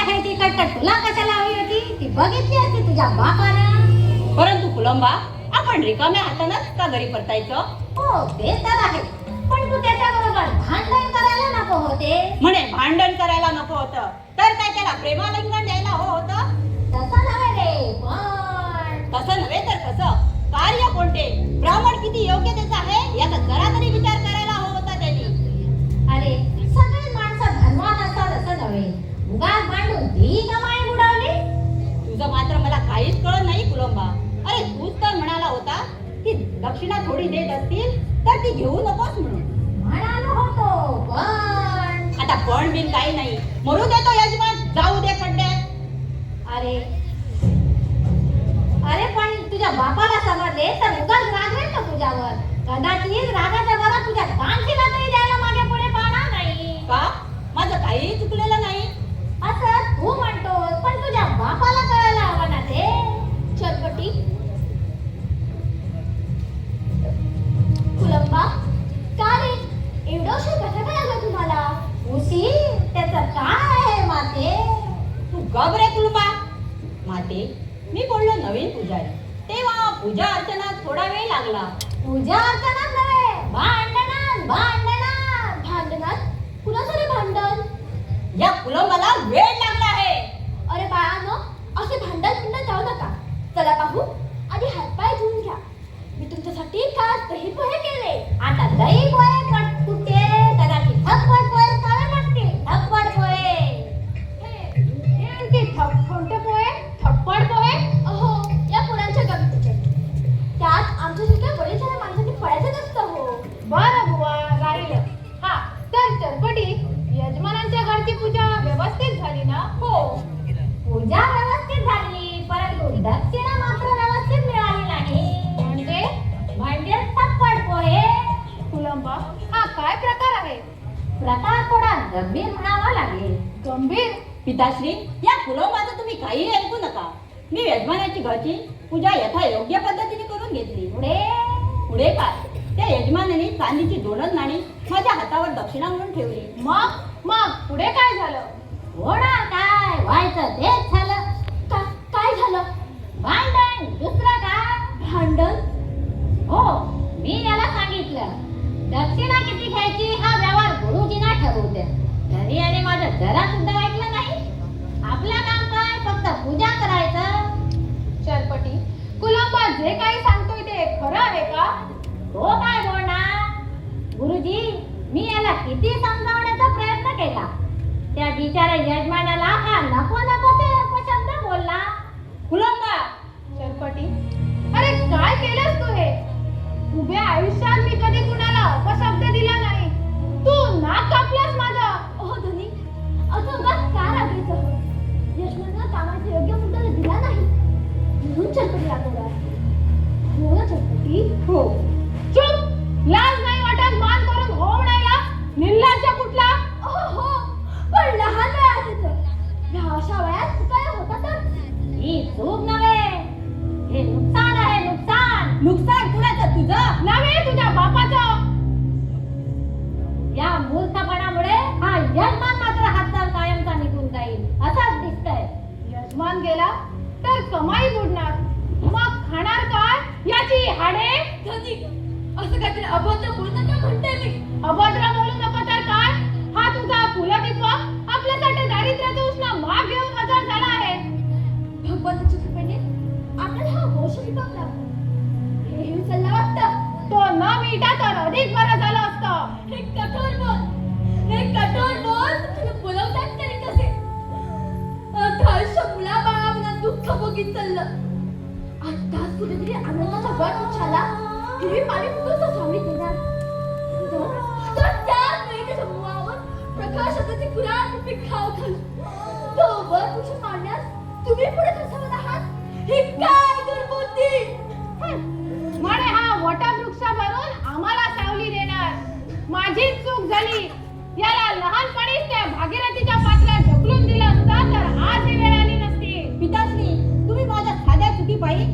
आहे ती कटकट तुला कशाला हवी होती ती बघितली असती तुझ्या बापानं. परंतु कुलंबा आपण रिकाम्या हातानंच का घरी परतायचं? हो ते तर आहे, पण तू त्याच्याबरोबर भांडण करायला नको होते. म्हणे भांडण करायला नको होतं तर काय त्याला प्रेमालिंगण द्यायला होतं? तसं नव्हे रे, पण तसं नव्हे तर कसं? कार्य कोणते, ब्राह्मण किती योग्यतेचं आहे याचा जरा तरी विचार करायला हवा होता त्यांनी. अरे सगळे माणसं धर्मात असतात असं नव्हे, उगाच भांडून ती कमाई बुडवली. तुझं मात्र मला काहीच कळत नाही कुलंबा. अरे तूच तर म्हणाला होता की दक्षिणा थोडी देत असतील तर ती घेऊ नकोस म्हणून. म्हणालो होतो, पण आता पण बिन काही नाही, मरू दे तो यजमान, जाऊ दे खड्ड्यात. अरे अरे पण तुझ्या बापाला समजले तर उगाच रागवेल ना तुझ्यावर. कदाचित रागाच्या भरात तुझ्या कानशिला तरी द्यायला मागे पुढे पाहणार नाही. का? माझं काही चुकलेलं नाही. असं तू म्हणतोस, पण तुझ्या बापाला कळायला हवं ना ते. चटपटी कुलंबा, का रे एवढंशे कसं काय आलं तुम्हाला? उशी त्याचं काय आहे माते? तू गप रे कुलंबा. माते, मी बोललो नवीन पुजारी, तेव्हा पूजा अर्चनात थोडा वेळ लागला. पूजा अर्चनात नव्हे, भांडणात भांडणात. भांडणात? कुणाचं भांडण? या कुलंबाला वेळ लागला आहे. अरे बाळांनो, असे भांडण जाऊ नका. चला पाहू, आधी हातपाय धुवून घ्या. मी तुमच्यासाठी काल दही पोहे केले. आता दही पोहे कुठे? कदाचित थप्पड पोहे खावे लागतील. थप्पड पोहे. हे आणखी कोणते पोहे? थप्पड पोहे? अहो, या पोरांच्या गमतीचे. त्यात आमच्यासारख्या वडीलधाऱ्या माणसांनी पडायचं नसतं हो. बरं बुवा, राहिलं. हा, तर चरपटी, यजमानांच्या घरची पूजा व्यवस्थित झाली ना? हो, पूजा व्यवस्थित झाली, परंतु दक्षिणा मात्र व्यवस्थित मिळाली नाही. म्हणजे थप्पड पोहे. कुलंबा, हा काय प्रकार आहे? प्रकार थोडा गंभीर म्हणावा लागेल. गंभीर? पिताश्री, या कुलंबाचं तुम्ही काही ऐकू नका. मी यजमानाची घरची पूजा यथायोग्य पद्धतीने करून घेतली. पुढे काय? त्या यजमानाने चांदीची 2 नाणी माझ्या हातावर दक्षिणा म्हणून ठेवली. मग पुढे काय झालं? होणार काय, व्हायचं तेच झालं. काय झालं? भांडण, दुसरं काय? भांडण? हो, मी याला सांगितलं दक्षिणा किती घ्यायची हा व्यवहार गुरुजींना ठरवू द्या. तरी याने माझं जरा सुद्धा ऐकलं नाही. आपलं काम काय, फक्त पूजा करायचं. चरपटी, कुलंबा जे काही सांगतोय ते खरं आहे का? तो काय बोलणार? गुरुजी, मी याला किती समजावण्याचा प्रयत्न केला. त्या बिचाऱ्या यजमानाला हा नको नको ते अपशब्द बोलला. कुलंबा, चरपटी, अरे काय केलंस तू हे? उभ्या आयुष्यात मी कधी कुणाला अपशब्द दिला नाही. तू नाक कापलास माझं. ओह धनी, असं उगाच का रागायचं? यजमानाला कामाचा योग्य मुद्दा दिला नाही म्हणून चरपटी रागवला. हो ना चरपटी? हो. चुप! लाज नाही वाटत मान करून हो म्हणायला? निर्लज्ज कुठला? हो, पण लहान वयात ह्या अशा वयात काय होतं तर? ही चूक नव्हे, हे नुकसान आहे. नुकसान. नुकसान कुणाचं? तुझं नव्हे, तुझ्या बापाचं. या मूर्खपणामुळे हा यजमान मात्र हातचाल कायमचा निघून जाईल असंच दिसतंय. यजमान गेला तर कमाई बुडणार, मग खाणार काय? याची हाडे. असं काहीतरी अभद्र बोलू नका म्हणते मी. अभद्र बोलू नको तर काय? हा तुझा फुलटिपा आपल्यासाठी दारिद्र्याचा उष्ण माग घेऊन हजर झाला आहे. भगवंताच्या कृपेने आपल्याला हा गोष्ट विकवला. हे विसरला वाटतं. तो न मिटा तर अधिक बरं झालं असतं. हे कठोर बोल, तुम्ही बोलवतात तरी कसे? आयुष्य मुलाबाळांना दुःख बघित चाललं. आताच कुठेतरी आनंदाचा गट उछाला. हे पाणी फुटून स्वामी देणार. तर त्याच वेळी त्याच्या मुळावर प्रकाशाचे कुराण रूपी खाव घालू. तो वर पुरुष मांडण्यास तुम्ही पुढे कसं आहात? हे काय दुर्बुद्धी! म्हणे हा वटवृक्षावरून आम्हाला सावली देणार. माझीच चूक झाली. याला लहानपणीच त्या भागीरथीच्या पात्रात ढकलून दिलं असतं तर आज ही वेळ आली नसती. पिताश्री, तुम्ही माझ्या साध्या चुकीपायी